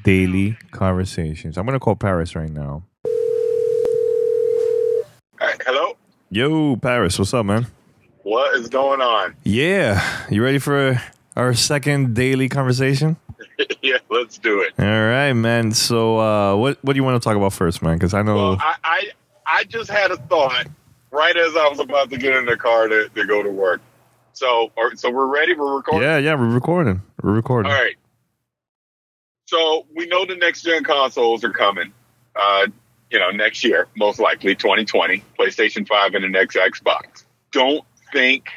Daily conversations. I'm gonna call Paris right now. Hello? Yo, Paris, what's up, man? What is going on? Yeah, you ready for our second daily conversation? Yeah, let's do it. All right, man. So, what do you want to talk about first, man? Because I know. Well, I just had a thought right as I was about to get in the car to go to work. So we're ready. We're recording. Yeah, we're recording. All right. So we know the next gen consoles are coming. Next year, most likely 2020, PlayStation 5 and the next Xbox. Don't think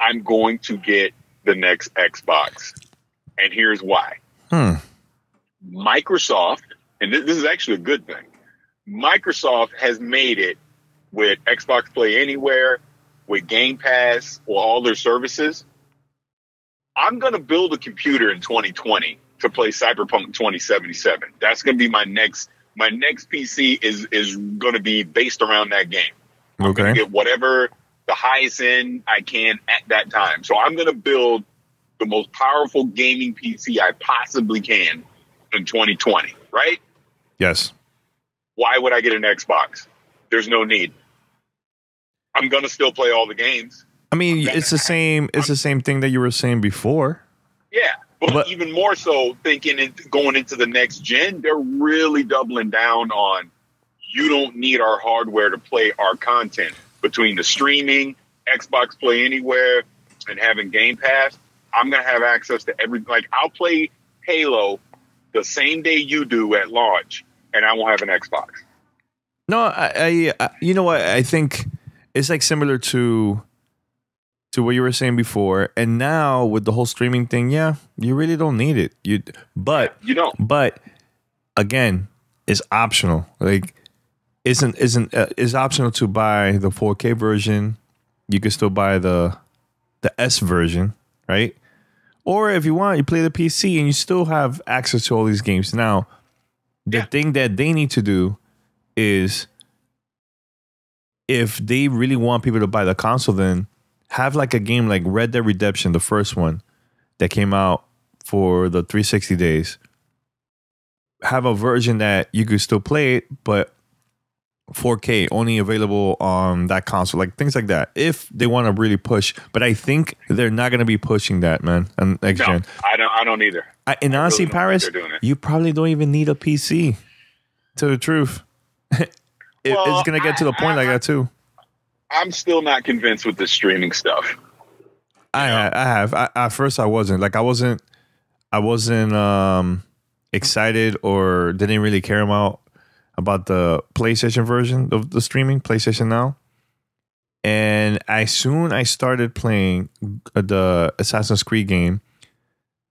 I'm going to get the next Xbox, and here's why. Microsoft, and this is actually a good thing. Microsoft has made it with Xbox Play Anywhere, with Game Pass, or all their services. I'm going to build a computer in 2020 to play Cyberpunk 2077. That's going to be my next PC is going to be based around that game. I'm going to get whatever the highest end I can at that time. So I'm going to build the most powerful gaming PC I possibly can in 2020, right? Yes. Why would I get an Xbox? There's no need. I'm going to still play all the games. I mean, it's the same thing that you were saying before. Yeah. But even more so, going into the next gen, they're really doubling down on you don't need our hardware to play our content. Between the streaming, Xbox Play Anywhere, and having Game Pass, I'm going to have access to I'll play Halo the same day you do at launch, and I won't have an Xbox. No, I you know what? I think it's like similar to what you were saying before, and now with the whole streaming thing, yeah, you really don't need it. You don't. But again, it's optional. Like, it's optional to buy the 4K version. You can still buy the S version, right? Or if you want, you play the PC and you still have access to all these games. Now, the thing that they need to do is, if they really want people to buy the console, then have like a game like Red Dead Redemption, the first one that came out for the 360 days. Have a version that you could still play it, but 4K only available on that console, like things like that. If they want to really push, but I think they're not going to be pushing that, man. And next gen, I don't either. And honestly, really Paris, you probably don't even need a PC. To the truth, it's going to get to the point like that too. I'm still not convinced with the streaming stuff. I have. At first, I wasn't. Like, I wasn't excited or didn't really care about the PlayStation version of the streaming, PlayStation Now. And as soon I started playing the Assassin's Creed game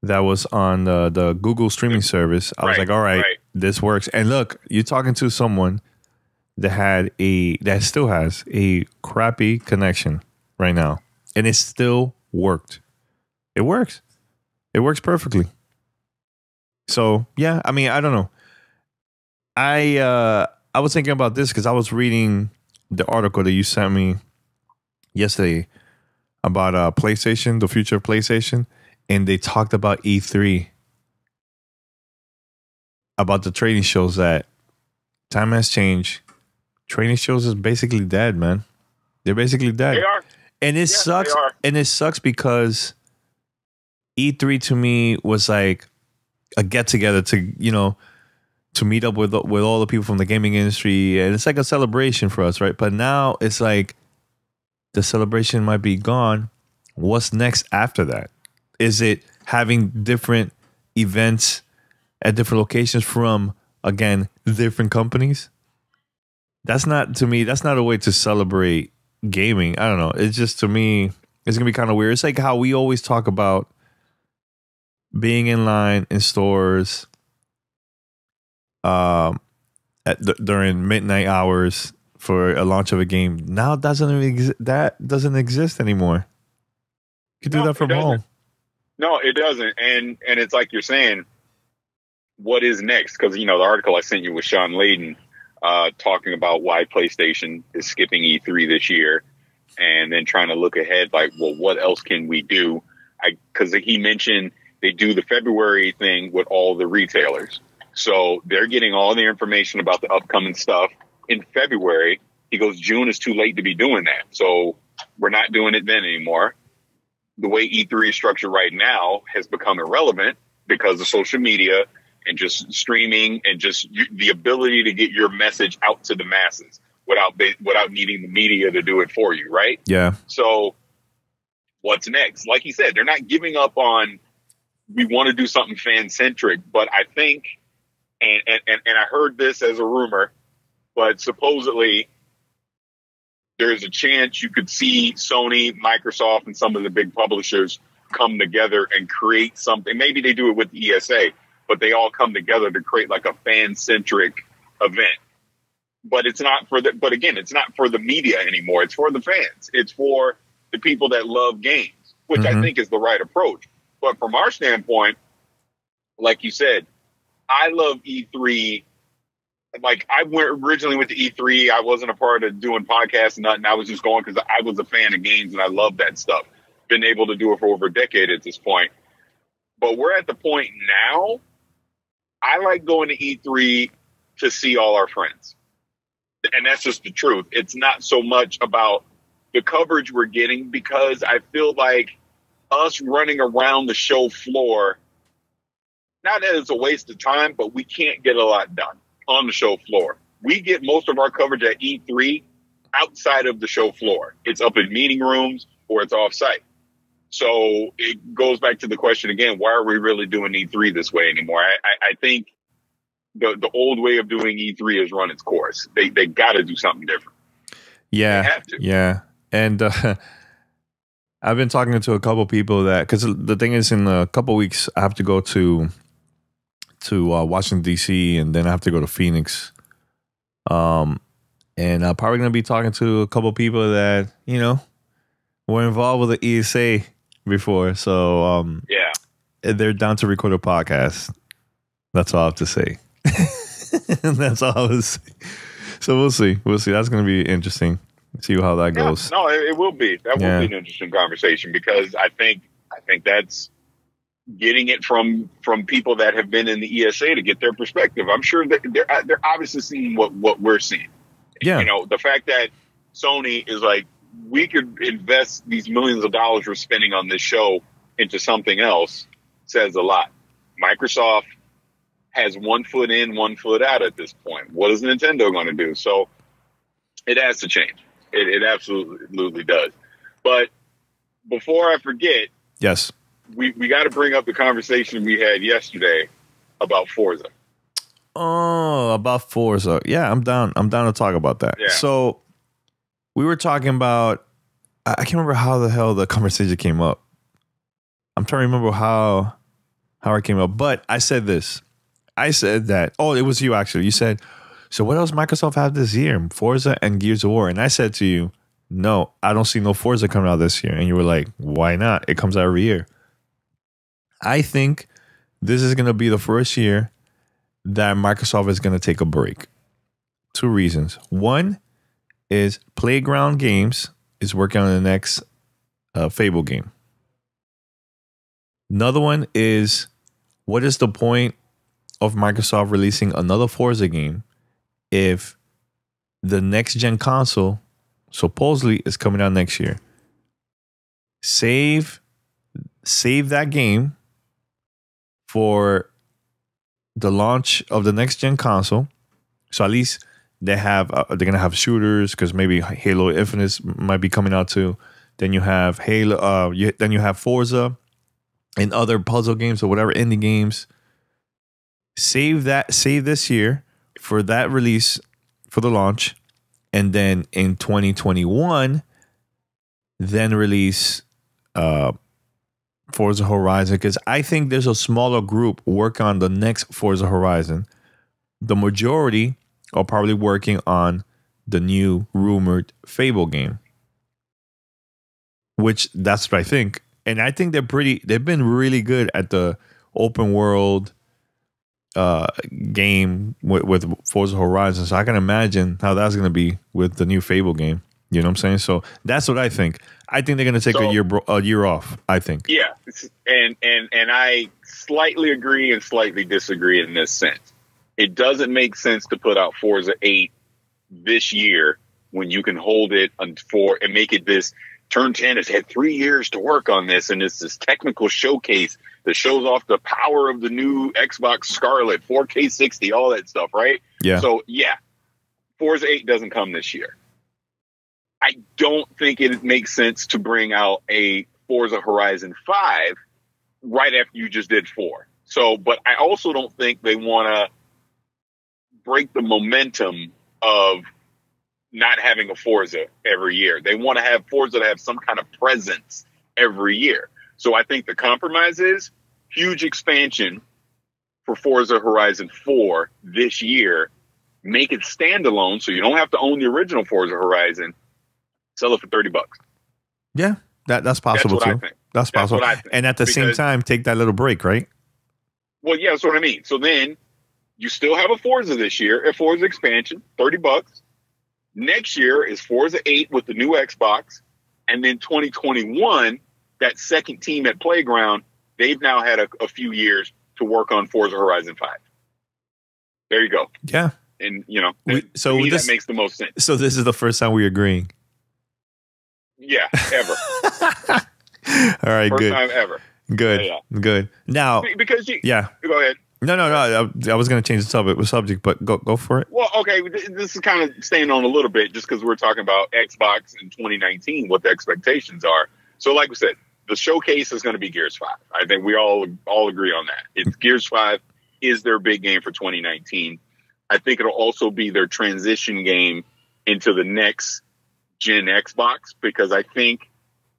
that was on the Google streaming service, I was like, all right, this works. And look, you're talking to someone that still has a crappy connection right now, and it still worked. It works perfectly. So yeah, I mean, I don't know. I was thinking about this because I was reading the article that you sent me yesterday about PlayStation, the future of PlayStation, and they talked about E3, about the trading shows, that time has changed. Training shows is basically dead, man. They're basically dead. They are. And it sucks. And it sucks because E3 to me was like a get together to meet up with all the people from the gaming industry. And it's like a celebration for us, right? But now it's like the celebration might be gone. What's next after that? Is it having different events at different locations from, again, different companies? That's not, to me, that's not a way to celebrate gaming. I don't know. It's just, to me, it's going to be kind of weird. It's like how we always talk about being in line in stores during midnight hours for a launch of a game. Now that doesn't exist anymore. You can do that from home. No, it doesn't. And it's like you're saying, what is next? Because, the article I sent you with Sean Layden, talking about why PlayStation is skipping E3 this year, and then trying to look ahead, like, well, what else can we do? Because he mentioned they do the February thing with all the retailers. So they're getting all the information about the upcoming stuff in February. He goes, June is too late to be doing that. So we're not doing it then anymore. The way E3 is structured right now has become irrelevant because of social media and just streaming and just the ability to get your message out to the masses without needing the media to do it for you, right? Yeah. So what's next? Like you said, they're not giving up on, we want to do something fan-centric, but I think, and I heard this as a rumor, but supposedly there's a chance you could see Sony, Microsoft, and some of the big publishers come together and create something. Maybe they do it with the ESA, but they all come together to create like a fan-centric event. But it's not for but again, it's not for the media anymore. It's for the fans. It's for the people that love games, which I think is the right approach. But from our standpoint, like you said, I love E3. Like I originally went to E3. I wasn't a part of doing podcasts and nothing. I was just going because I was a fan of games and I love that stuff. Been able to do it for over a decade at this point. But we're at the point now, I like going to E3 to see all our friends. And that's just the truth. It's not so much about the coverage we're getting because I feel like us running around the show floor, not that it's a waste of time, but we can't get a lot done on the show floor. We get most of our coverage at E3 outside of the show floor. It's up in meeting rooms or it's off site. So it goes back to the question again, why are we really doing E3 this way anymore? I think the old way of doing E3 has run its course. They got to do something different. Yeah. They have to. Yeah. And I've been talking to a couple people that, because the thing is, in a couple weeks, I have to go to Washington, D.C., and then I have to go to Phoenix. And I'm probably going to be talking to a couple people that, you know, were involved with the ESA before. So, yeah, they're down to record a podcast. That's all I have to say. That's all I was. So we'll see. We'll see. That's going to be interesting. See how that goes. No, it will be. That will be an interesting conversation because I think that's getting it from people that have been in the ESA to get their perspective. I'm sure that they're obviously seeing what we're seeing. Yeah. You know, the fact that Sony is like, we could invest these millions of dollars we're spending on this show into something else says a lot. Microsoft has 1 foot in, 1 foot out at this point. What is Nintendo going to do? So it has to change. It absolutely does. But before I forget, yes, we got to bring up the conversation we had yesterday about Forza. Oh, about Forza. Yeah, I'm down. I'm down to talk about that. Yeah. So we were talking about, I can't remember how the hell the conversation came up. I'm trying to remember how it came up. But I said this. I said that, it was you actually. You said, so what else Microsoft have this year? Forza and Gears of War. And I said to you, no, I don't see no Forza coming out this year. And you were like, why not? It comes out every year. I think this is going to be the first year that Microsoft is going to take a break. 2 reasons. One is Playground Games is working on the next Fable game. Another one is, what is the point of Microsoft releasing another Forza game if the next gen console supposedly is coming out next year? Save that game for the launch of the next gen console, so at least they're gonna have shooters, because maybe Halo Infinite might be coming out too. Then you have Halo. Then you have Forza and other puzzle games or whatever indie games. Save this year for that release, for the launch, and then in 2021, then release Forza Horizon, because I think there's a smaller group working on the next Forza Horizon. The majority are probably working on the new rumored Fable game, which that's what I think. And I think they've been really good at the open world game with Forza Horizon. So I can imagine how that's going to be with the new Fable game. You know what I'm saying? So that's what I think. I think they're going to take a year off. I think. Yeah, and I slightly agree and slightly disagree in this sense. It doesn't make sense to put out Forza 8 this year when you can hold it and make it this. Turn 10 has had 3 years to work on this, and it's this technical showcase that shows off the power of the new Xbox Scarlet, 4K 60, all that stuff, right? Yeah. So, yeah, Forza 8 doesn't come this year. I don't think it makes sense to bring out a Forza Horizon 5 right after you just did 4. So, but I also don't think they want to break the momentum of not having a Forza every year. They want to have Forza to have some kind of presence every year. So I think the compromise is huge expansion for Forza Horizon 4 this year. Make it standalone so you don't have to own the original Forza Horizon. Sell it for $30. Yeah, that's possible too. That's possible. And at the same time, take that little break, right? Well, yeah, that's what I mean. So then you still have a Forza this year, a Forza expansion, $30. Next year is Forza 8 with the new Xbox. And then 2021, that second team at Playground, they've now had a few years to work on Forza Horizon 5. There you go. Yeah. And, you know, that makes the most sense. So this is the first time we're agreeing. Yeah, ever. All right, first good. time ever. Good, yeah. Good. Now, because go ahead. No. I was going to change the subject, but go for it. Well, okay. This is kind of staying on a little bit just because we're talking about Xbox in 2019, what the expectations are. So, like we said, the showcase is going to be Gears 5. I think we all agree on that. It's Gears 5 is their big game for 2019. I think it'll also be their transition game into the next gen Xbox, because I think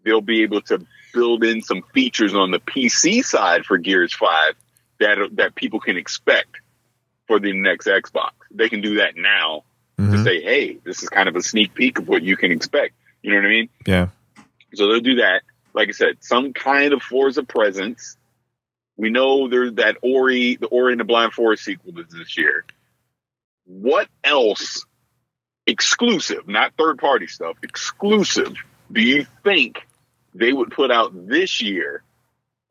they'll be able to build in some features on the PC side for Gears 5 that people can expect for the next Xbox. They can do that now to say, hey, this is kind of a sneak peek of what you can expect. You know what I mean? Yeah. So they'll do that. Like I said, some kind of Forza presence. We know there's that the Ori and the Blind Forest sequel this year. What else exclusive, not third-party stuff, exclusive, do you think they would put out this year?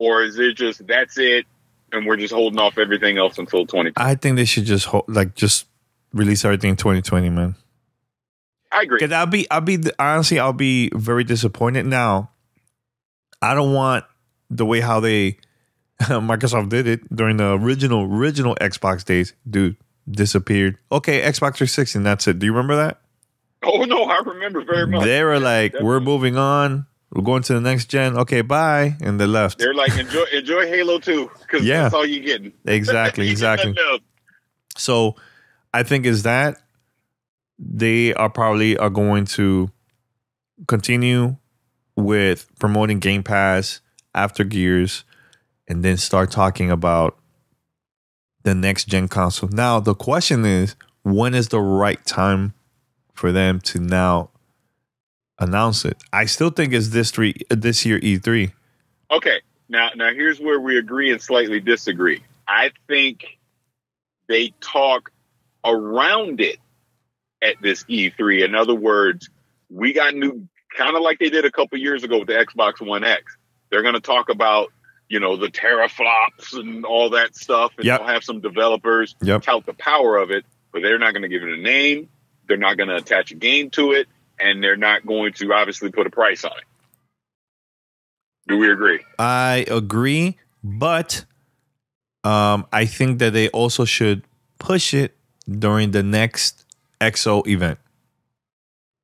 Or is it just, that's it, and we're just holding off everything else until 2020? I think they should just release everything in 2020, man. I agree. Because honestly, I'll be very disappointed. Now, I don't want the way how Microsoft did it during the original Xbox days. Dude, disappeared. Okay, Xbox 360, and that's it. Do you remember that? Oh, no, I remember very much. They were like, definitely. We're moving on. We're going to the next gen. Okay, bye. And they left. They're like, enjoy Halo 2, because that's all you're getting. Exactly. So I think is that they are going to continue with promoting Game Pass after Gears and then start talking about the next gen console. Now, the question is, when is the right time for them to now announce it? I still think it's this year E3. Okay. Now here's where we agree and slightly disagree. I think they talk around it at this E3. In other words, we got new, kind of like they did a couple years ago with the Xbox One X. They're going to talk about, the teraflops and all that stuff. And they'll have some developers tout the power of it, but they're not going to give it a name. They're not going to attach a game to it. And they're not going to obviously put a price on it. Do we agree? I agree, but I think that they also should push it during the next XO event.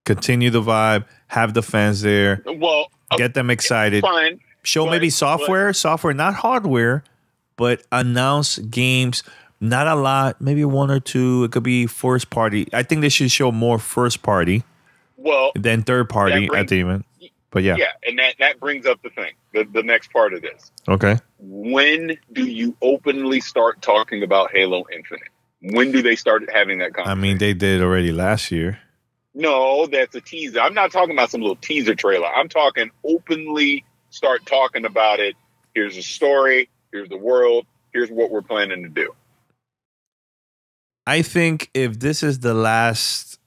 Continue the vibe, have the fans there, get them excited. Fine. Show maybe software, not hardware, but announce games. Not a lot, maybe one or two. It could be first party. I think they should show more first party. Then third party at the event. But yeah, and that brings up the thing, the next part of this. Okay. When do you openly start talking about Halo Infinite? When do they start having that conversation? I mean, they did already last year. No, that's a teaser. I'm not talking about some little teaser trailer. I'm talking openly start talking about it. Here's the story. Here's the world. Here's what we're planning to do. I think if this is the last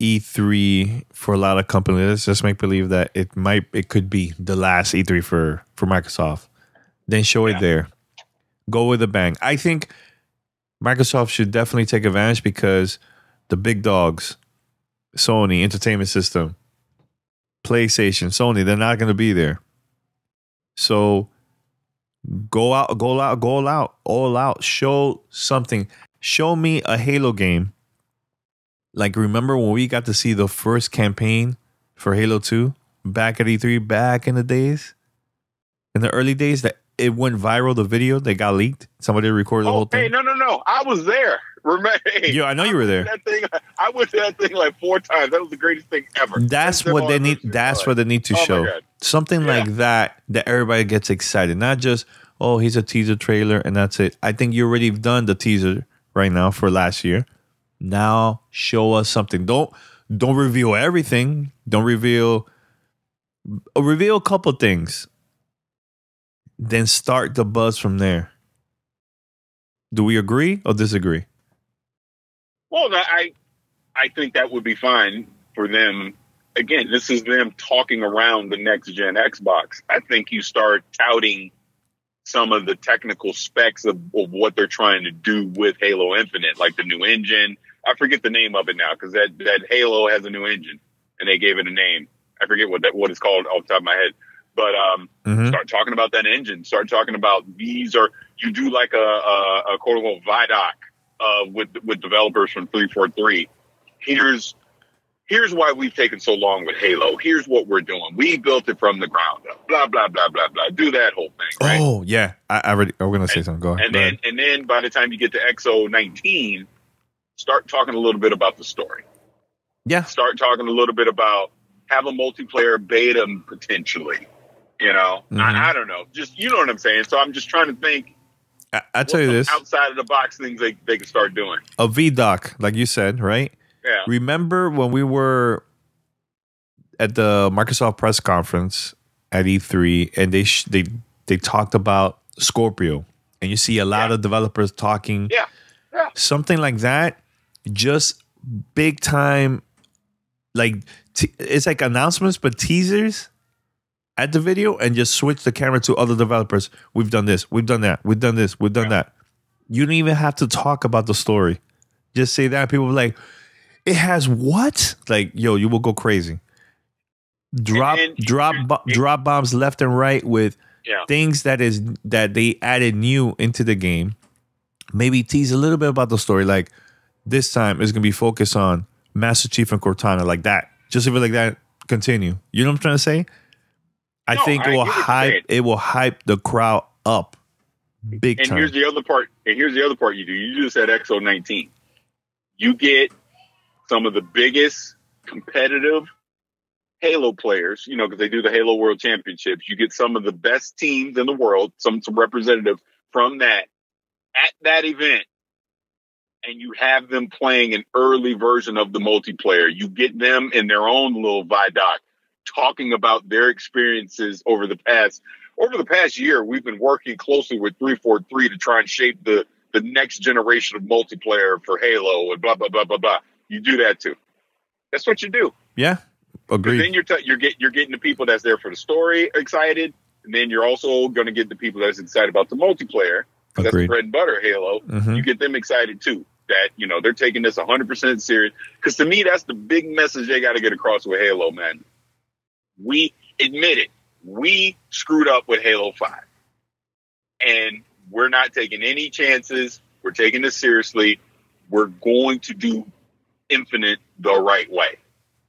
E3 for a lot of companies. Let's just make believe that it could be the last E3 for Microsoft. Then show it there. Go with a bang. I think Microsoft should definitely take advantage because the big dogs, Sony, Entertainment System, PlayStation, Sony, they're not going to be there. So go all out. Show something. Show me a Halo game. Like, remember when we got to see the first campaign for Halo 2 back at E3, back in the days? In the early days that it went viral, the video, they got leaked. Somebody recorded the whole thing. Hey, no. I was there. Remember? Hey, yeah, I know you were there. I went to that thing like 4 times. That was the greatest thing ever. That's what they need. That's what they need to show. Something like that everybody gets excited. Not just, oh, here's a teaser trailer and that's it. I think you already done the teaser right now for last year. Now show us something. Don't reveal everything. Don't reveal a couple things. Then start the buzz from there. Do we agree or disagree? Well, I think that would be fine for them. Again, this is them talking around the next gen Xbox. I think you start touting some of the technical specs of what they're trying to do with Halo Infinite, like the new engine. I forget the name of it now because that Halo has a new engine and they gave it a name. I forget what it's called off the top of my head. But start talking about that engine. Start talking about you do like a quote unquote VIDOC with developers from 343. Here's why we've taken so long with Halo. Here's what we're doing. We built it from the ground up. Blah blah blah blah blah. Do that whole thing. Right? Oh yeah, I'm gonna say something. Go ahead. And then by the time you get to XO19, start talking a little bit about the story. Yeah. Start talking a little bit about have a multiplayer beta potentially. You know, I don't know. Just, you know what I'm saying? So I'm just trying to think. I tell you this. Outside of the box things they can start doing. A VDoc, like you said, right? Yeah. Remember when we were at the Microsoft press conference at E3 and they talked about Scorpio and you see a lot of developers talking. Yeah. Something like that. Just big time. Like it's like announcements, but teasers. At the video and just switch the camera to other developers. We've done this. We've done that. We've done this. We've done that. You don't even have to talk about the story. Just say that. People are like, it has what? Like, yo, you will go crazy. Drop bombs left and right with things that they added new into the game. Maybe tease a little bit about the story. Like this time it's gonna be focused on Master Chief and Cortana, like that. Just leave it like that. Continue. You know what I'm trying to say? I think it will hype the crowd up big time. And here's the other part you do. You just said XO19. You get some of the biggest competitive Halo players, you know, because they do the Halo World Championships. You get some of the best teams in the world, some representatives from that at that event. And you have them playing an early version of the multiplayer. You get them in their own little VIDOC. Talking about their experiences over the past year. We've been working closely with 343 to try and shape the next generation of multiplayer for Halo and blah blah blah blah blah. You do that too. That's what you do. Yeah, agreed. Then you're getting the people that's there for the story excited, and then you're also going to get the people that's excited about the multiplayer. That's the bread and butter Halo. You get them excited too. That, you know, they're taking this 100% serious. Because to me, that's the big message they got to get across with Halo, man. We admit it. We screwed up with Halo 5. And we're not taking any chances. We're taking this seriously. We're going to do Infinite the right way.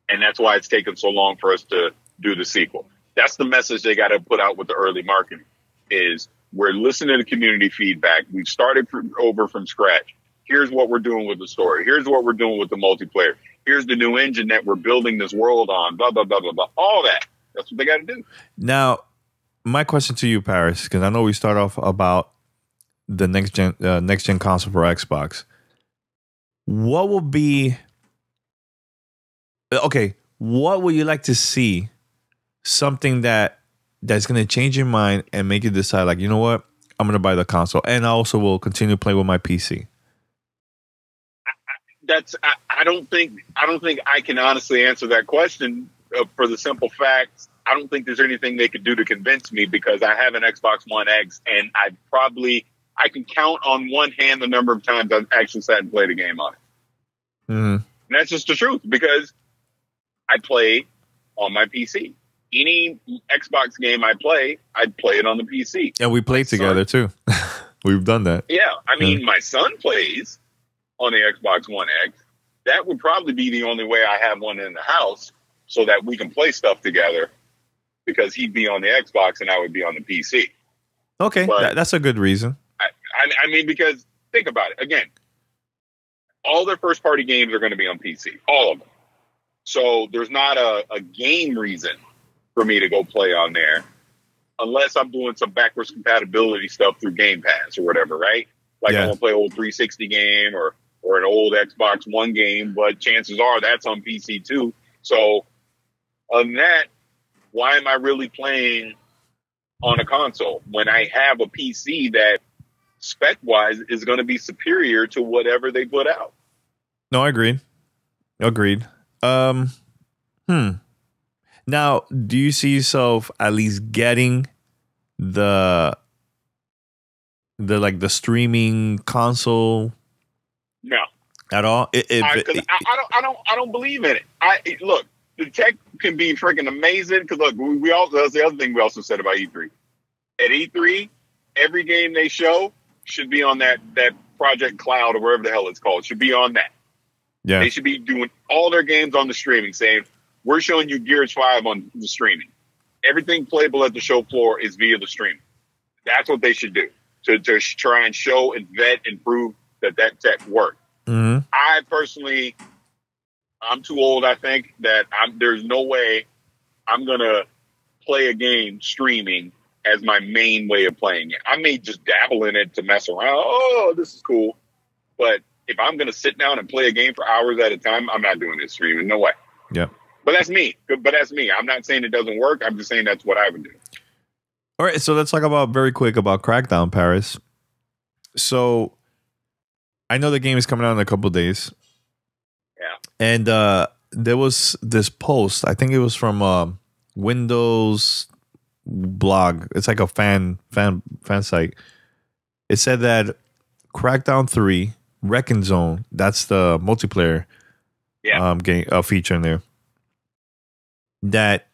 And that's why it's taken so long for us to do the sequel. That's the message they got to put out with the early marketing is we're listening to community feedback. We've started over from scratch. Here's what we're doing with the story. Here's what we're doing with the multiplayer. Here's the new engine that we're building this world on, blah, blah, blah, blah, blah. All that. That's what they got to do. Now, my question to you, Paris, because I know we start off about the next gen console for Xbox. What will be... Okay, what would you like to see? Something that's going to change your mind and make you decide, like, you know what? I'm going to buy the console. And I also will continue playing with my PC. I don't think I can honestly answer that question for the simple fact I don't think there's anything they could do to convince me because I have an Xbox One X and I can count on one hand the number of times I've actually sat and played a game on it. Mm-hmm. And that's just the truth because I play on my PC. Any Xbox game I play, I'd play it on the PC. Yeah, we played together too. We've done that. Yeah, I mean, my son plays on the Xbox One X. That would probably be the only way I have one in the house so that we can play stuff together because he'd be on the Xbox and I would be on the PC. Okay, that's a good reason. I mean, because think about it. Again, all their first-party games are going to be on PC. All of them. So there's not a game reason for me to go play on there unless I'm doing some backwards compatibility stuff through Game Pass or whatever, right? Like I want to play an old 360 game or an old Xbox One game, but chances are that's on PC too. So on that, why am I really playing on a console when I have a PC that spec-wise is going to be superior to whatever they put out? No, I agreed. Now, do you see yourself at least getting the streaming console? No, at all. I don't believe in it. Look, the tech can be freaking amazing because look, we also that's the other thing we also said about E3. At E3, every game they show should be on that Project Cloud or wherever the hell it's called. Should be on that. Yeah, they should be doing all their games on the streaming, saying we're showing you Gears 5 on the streaming. Everything playable at the show floor is via the streaming. That's what they should do to try and show and vet and prove that tech works. Mm-hmm. I'm too old, I think, that there's no way I'm going to play a game streaming as my main way of playing it. I may just dabble in it to mess around. Oh, this is cool. But if I'm going to sit down and play a game for hours at a time, I'm not doing it streaming. No way. Yeah. But that's me. I'm not saying it doesn't work. I'm just saying that's what I would do. All right. So let's talk very quick about Crackdown, Paris. So I know the game is coming out in a couple of days. Yeah. And there was this post. I think it was from Windows blog. It's like a fan site. It said that Crackdown 3 Wrecking Zone, that's the multiplayer game feature in there, that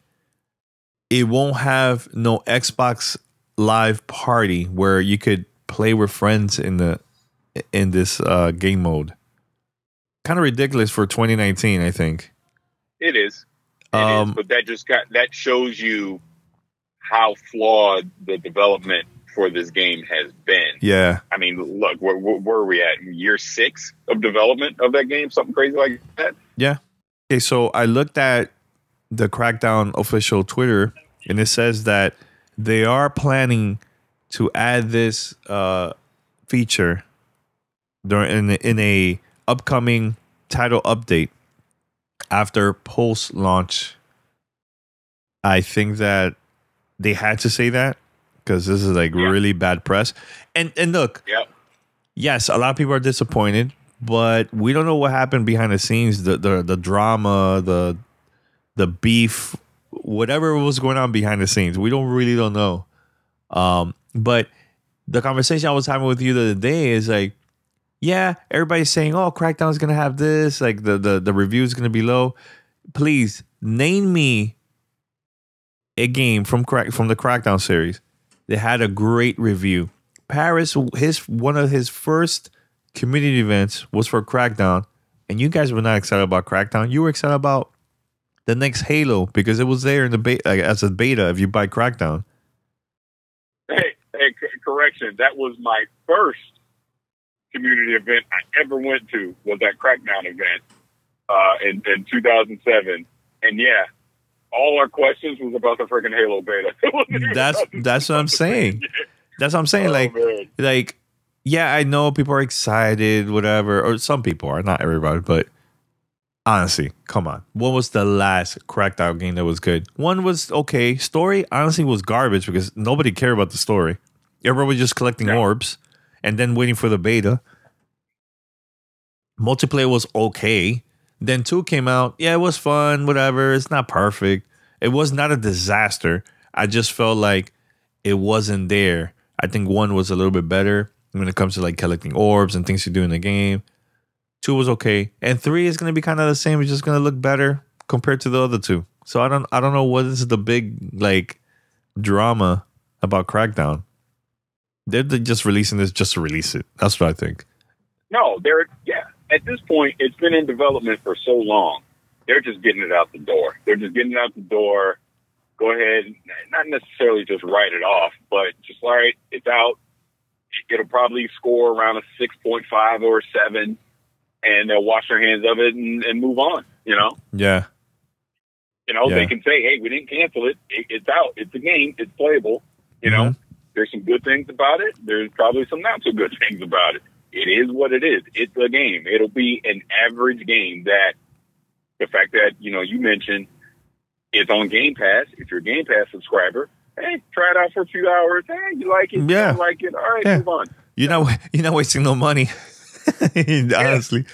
it won't have no Xbox Live Party where you could play with friends in this game mode. Kind of ridiculous for 2019, I think. It is. But that shows you how flawed the development for this game has been. Yeah. I mean, look, where are we at? Year 6 of development of that game? Something crazy like that? Yeah. Okay, so I looked at the Crackdown official Twitter, and it says that they are planning to add this feature in a upcoming title update after post-launch. I think that they had to say that because this is like really bad press. And look, yes, a lot of people are disappointed, but we don't know what happened behind the scenes, the drama, the beef, whatever was going on behind the scenes. We don't know. But the conversation I was having with you the other day is like, yeah, everybody's saying, oh, Crackdown is going to have this, like the review is going to be low. Please name me a game from the Crackdown series that had a great review. Paris, one of his first community events was for Crackdown, and you guys were not excited about Crackdown. You were excited about the next Halo because it was there in the beta, as a beta if you buy Crackdown. Hey, correction. That was my first community event I ever went to, was that Crackdown event in 2007. And yeah, all our questions was about the freaking Halo beta. That's what I'm saying. That's what I'm saying. Like, yeah, I know people are excited, whatever, or some people are, not everybody, but honestly, come on. What was the last Crackdown game that was good? One was okay. Story, honestly, was garbage because nobody cared about the story. Everybody was just collecting orbs and then waiting for the beta. multiplayer was okay. Then 2 came out. Yeah, it was fun, whatever. It's not perfect. It was not a disaster. I just felt like it wasn't there. I think 1 was a little bit better when it comes to like collecting orbs and things you do in the game. 2 was okay. And 3 is going to be kind of the same. It's just going to look better compared to the other 2. So I don't know what is the big like drama about Crackdown. They're just releasing this just to release it. That's what I think. No, at this point, it's been in development for so long. They're just getting it out the door. Go ahead, not necessarily just write it off, but just right, it's out. It'll probably score around a 6.5 or 7, and they'll wash their hands of it and move on. Yeah. They can say, "Hey, we didn't cancel it. It's out. It's a game. It's playable." There's some good things about it. There's probably some not so good things about it. It is what it is. It's a game. It'll be an average game. That the fact that you mentioned it's on Game Pass. If you're a Game Pass subscriber, hey, try it out for a few hours. Hey, you like it? Yeah, you like it. All right, move on. You're not wasting no money. Honestly.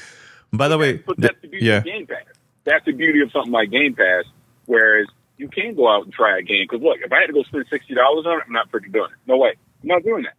By the way, but that's the beauty of Game Pass. That's the beauty of something like Game Pass. Whereas you can go out and try a game. Because look, if I had to go spend $60 on it, I'm not freaking doing it. No way. I'm not doing that.